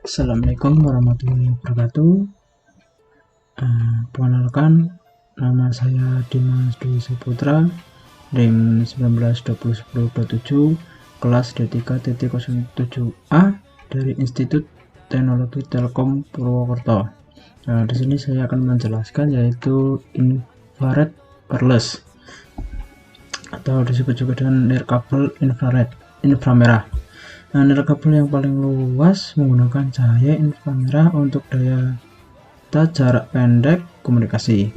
Assalamualaikum warahmatullahi wabarakatuh. Perkenalkan, nama saya Dimas Dwi Saputra, NIM 19201027, kelas D3.07A dari Institut Teknologi Telkom Purwokerto. Di sini saya akan menjelaskan yaitu infrared wireless atau disebut juga dengan nirkabel inframerah. Nirkabel yang paling luas menggunakan cahaya inframerah untuk daya jarak pendek komunikasi.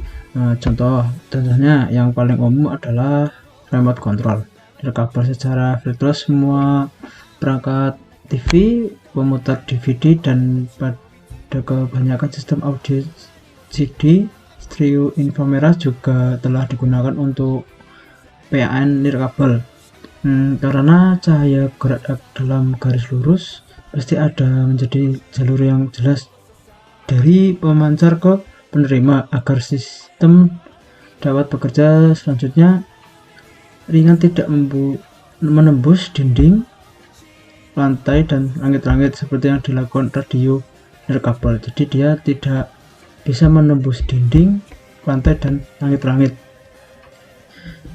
Contohnya yang paling umum adalah remote control. Nirkabel secara virtual semua perangkat TV, pemutar DVD, dan pada kebanyakan sistem audio CD stereo inframerah juga telah digunakan untuk PAN nirkabel. Karena cahaya gerak dalam garis lurus, pasti ada menjadi jalur yang jelas dari pemancar ke penerima agar sistem dapat bekerja. Selanjutnya, ringan tidak menembus dinding, lantai, dan langit-langit seperti yang dilakukan radio nirkabel. Jadi dia tidak bisa menembus dinding, lantai, dan langit-langit.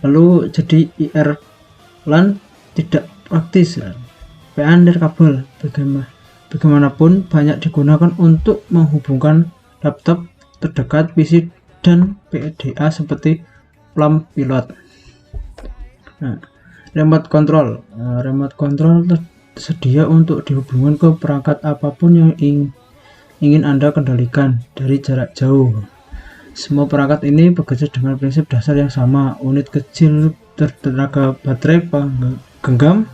Lalu jadi IR LAN tidak praktis. PAN nirkabel bagaimanapun banyak digunakan untuk menghubungkan laptop terdekat, PC, dan PDA seperti Plum Pilot. Remote control. Remote control tersedia untuk dihubungkan ke perangkat apapun yang ingin Anda kendalikan dari jarak jauh. Semua perangkat ini bekerja dengan prinsip dasar yang sama. Unit kecil tenaga baterai penggenggam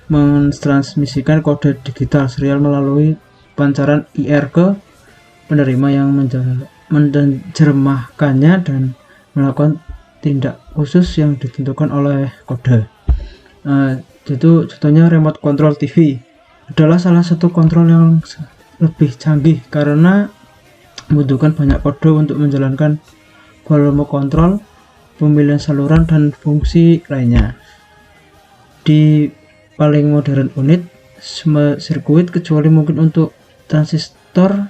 mentransmisikan kode digital serial melalui pancaran IR ke penerima yang menerjemahkannya dan melakukan tindak khusus yang ditentukan oleh kode. Itu contohnya remote control TV adalah salah satu kontrol yang lebih canggih karena membutuhkan banyak kode untuk menjalankan volume kontrol, pemilihan saluran, dan fungsi lainnya. Di paling modern unit sirkuit, kecuali mungkin untuk transistor,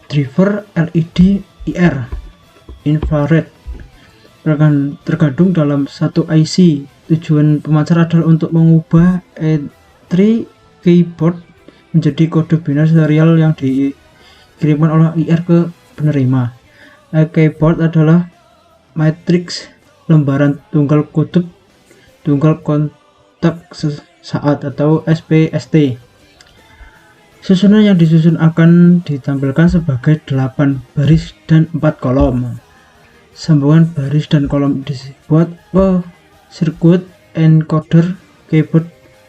driver, LED, IR, infrared, terkandung dalam satu IC. Tujuan pemancar adalah untuk mengubah E3 keyboard menjadi kode binar serial yang dikirimkan oleh IR ke penerima. Keyboard adalah matriks lembaran tunggal kutub tunggal kontak sesaat atau SPST. Susunan yang disusun akan ditampilkan sebagai 8 baris dan 4 kolom. Sambungan baris dan kolom dibuat ke sirkuit encoder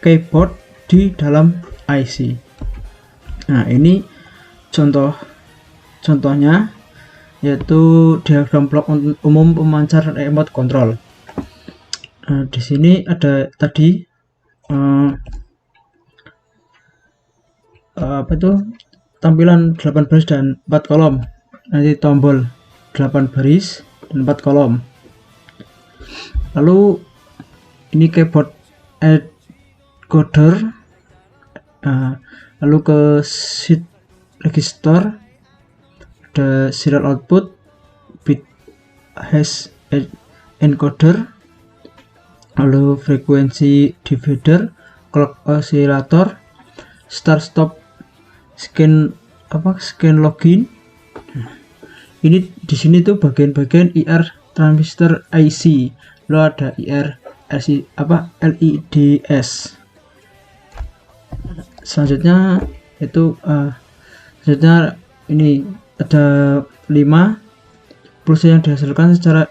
keyboard di dalam IC. Ini contohnya yaitu diagram blok umum pemancar remote control. Di sini ada tadi tampilan 8 baris dan 4 kolom. Nanti tombol 8 baris dan 4 kolom. Lalu ini keyboard encoder. Lalu ke sheet register, ada serial output, bit hash encoder, lalu frekuensi divider, clock oscillator, start stop, scan login. Ini di sini tuh bagian-bagian IR transistor IC. Lalu ada IR LEDS. Selanjutnya ini ada 5 pulsa yang dihasilkan secara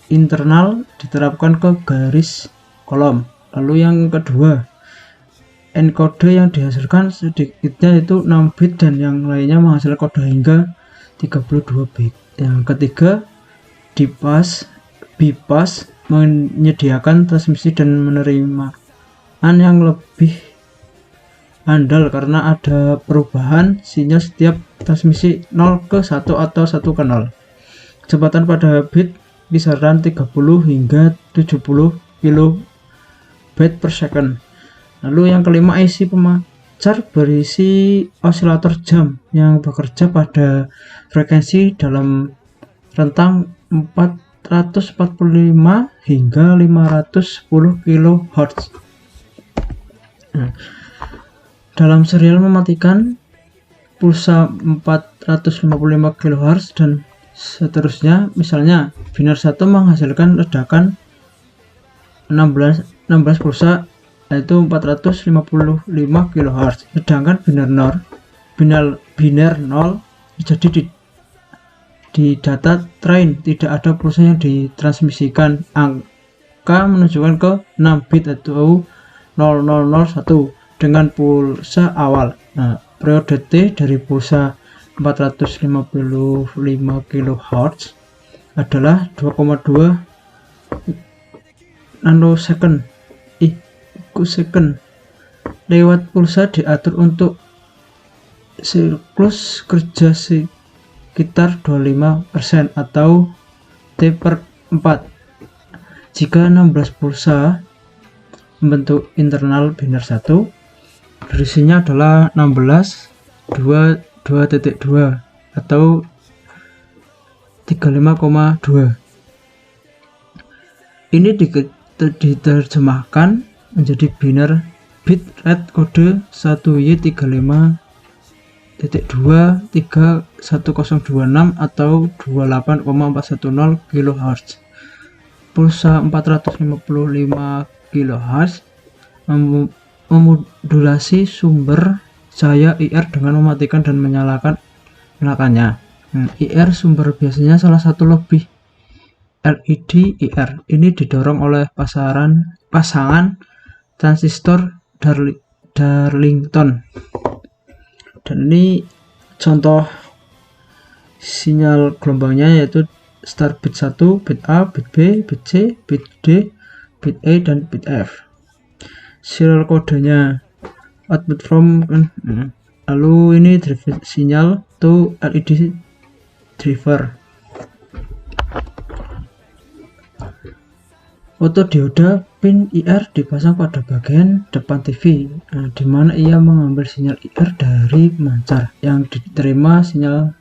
internal diterapkan ke garis kolom. Lalu yang kedua, enkode yang dihasilkan sedikitnya itu 6 bit dan yang lainnya menghasilkan kode hingga 32 bit. Yang ketiga, bypass menyediakan transmisi dan penerimaan yang lebih andal karena ada perubahan sinyal setiap transmisi 0 ke 1 atau 1 ke 0. Kecepatan pada bit kisaran 30 hingga 70 kB per second. Lalu yang kelima, IC jar berisi osilator jam yang bekerja pada frekuensi dalam rentang 445 hingga 510 kHz. Dalam serial mematikan pulsa 455 kHz dan seterusnya. Misalnya biner 1 menghasilkan ledakan 16 pulsa yaitu 455 kHz, sedangkan biner 0 jadi di data train tidak ada pulsa yang ditransmisikan. Angka menunjukkan ke 6 bit atau 0001 dengan pulsa awal. Periode T dari pulsa 455 kHz adalah 2,2 nanosecond second. Lewat pulsa diatur untuk siklus kerja sekitar 25% atau T per 4. Jika 16 pulsa membentuk internal biner 1, durasinya adalah 16 2.2 atau 35,2. Ini diterjemahkan menjadi biner bit rate kode 1Y35.23126 atau 28,410 kHz. Pulsa 455 kHz memodulasi sumber cahaya IR dengan mematikan dan menyalakannya. IR sumber biasanya salah satu lebih LED IR. Ini didorong oleh pasangan transistor Darlington. Dan ini contoh sinyal gelombangnya yaitu start bit 1, bit A, bit B, bit C, bit D, bit E, dan bit F. Serial kodenya output from, lalu ini driver sinyal to LED driver. Fotodioda pin IR dipasang pada bagian depan TV, di mana ia mengambil sinyal IR dari pemancar. Yang diterima sinyal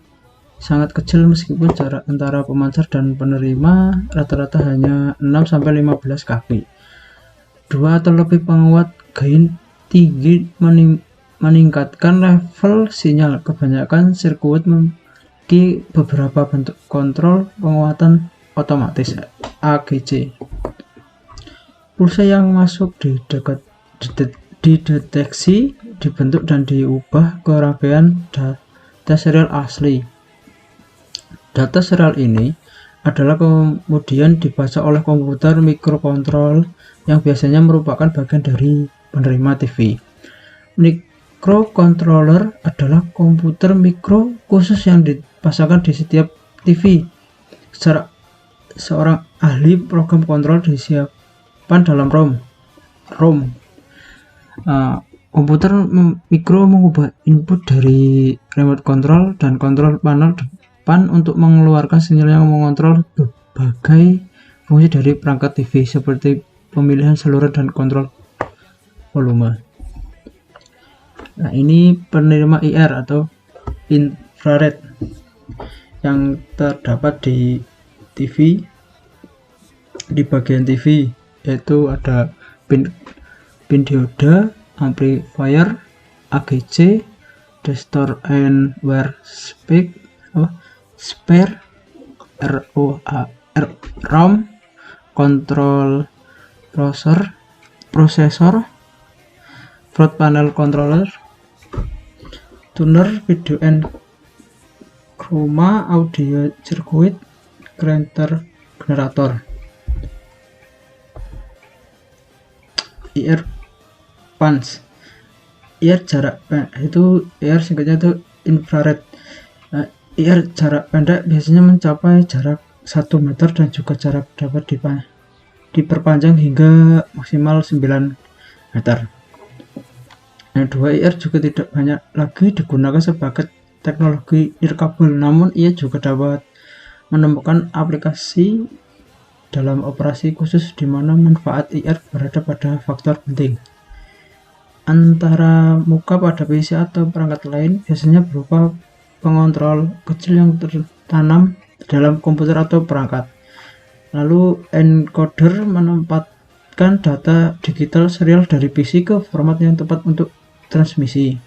sangat kecil meskipun jarak antara pemancar dan penerima rata-rata hanya 6-15 kb. Dua atau lebih penguat gain tinggi meningkatkan level sinyal. Kebanyakan sirkuit memiliki beberapa bentuk kontrol penguatan otomatis AGC. Pulsa yang masuk dideteksi, dibentuk dan diubah ke rangkaian data serial asli. Data serial ini adalah kemudian dibaca oleh komputer mikrokontrol yang biasanya merupakan bagian dari penerima TV. Microcontroller adalah komputer mikro khusus yang dipasangkan di setiap TV. Seorang ahli program kontrol disiapkan dalam ROM. Komputer mikro mengubah input dari remote control dan kontrol panel depan untuk mengeluarkan sinyal yang mengontrol berbagai fungsi dari perangkat TV seperti pemilihan saluran dan kontrol volume. Nah, ini penerima IR atau infrared yang terdapat di TV, di bagian TV, yaitu ada pin dioda, amplifier, AGC, desktop and wear spare, ROM, control processor, front panel controller, tuner, video and chroma, audio circuit, generator. IR punch. IR jarak itu IR singkatnya itu infrared. IR jarak pendek biasanya mencapai jarak 1 meter dan juga jarak dapat diperpanjang hingga maksimal 9 meter. Dua IR juga tidak banyak lagi digunakan sebagai teknologi nirkabel, namun ia juga dapat menemukan aplikasi dalam operasi khusus di mana manfaat IR berada pada faktor penting. antara muka pada PC atau perangkat lain biasanya berupa pengontrol kecil yang tertanam dalam komputer atau perangkat. Lalu encoder menempatkan data digital serial dari PC ke format yang tepat untuk transmisi.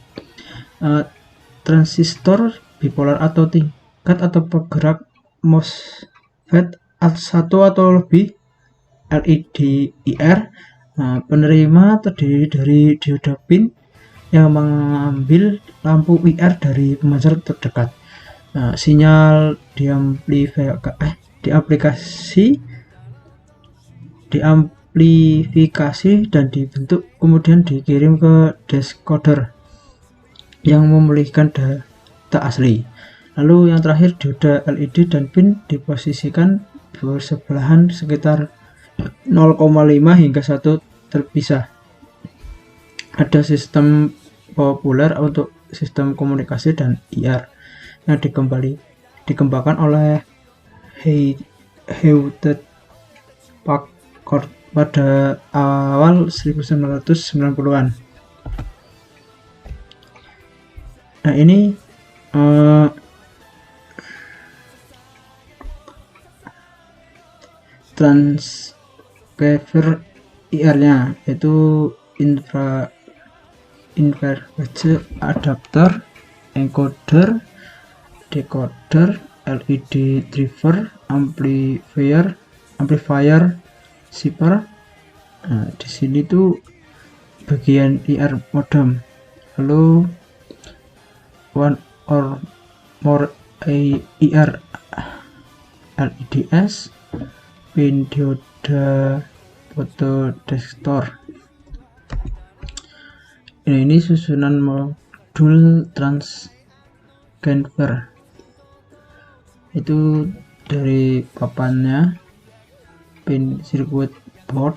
Transistor bipolar atau tingkat atau penggerak MOSFET satu atau lebih LEDIR penerima terdiri dari dioda pin yang mengambil lampu IR dari pemancar terdekat. Sinyal diamplifikasi dan dibentuk kemudian dikirim ke decoder yang memulihkan data asli. Lalu yang terakhir, dioda LED dan pin diposisikan bersebelahan sekitar 0,5 hingga 1 terpisah. Ada sistem populer untuk sistem komunikasi dan IR yang dikembangkan oleh Hewlett-Packard pada awal 1990-an. Nah, ini transceiver IR-nya, yaitu interface adapter, encoder, decoder, LED driver, amplifier, shifter. Di sini tuh bagian IR modem. Lalu one or more IR LEDs, pin dioda photodetector. Ini susunan modul transceiver itu dari papannya, pin circuit board,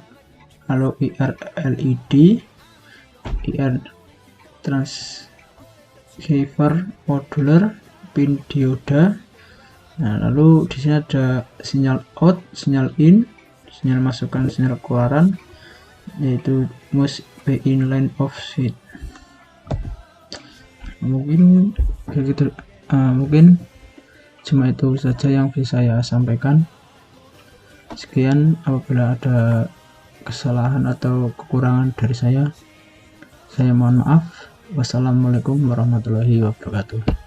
lalu IR LED, IR transceiver modular, pin dioda. Nah, lalu di sini ada sinyal out, sinyal in, sinyal masukan, sinyal keluaran, yaitu must be in line of sight. Mungkin kayak gitu, mungkin cuma itu saja yang bisa saya sampaikan. Sekian, apabila ada kesalahan atau kekurangan dari saya mohon maaf. Wassalamualaikum warahmatullahi wabarakatuh.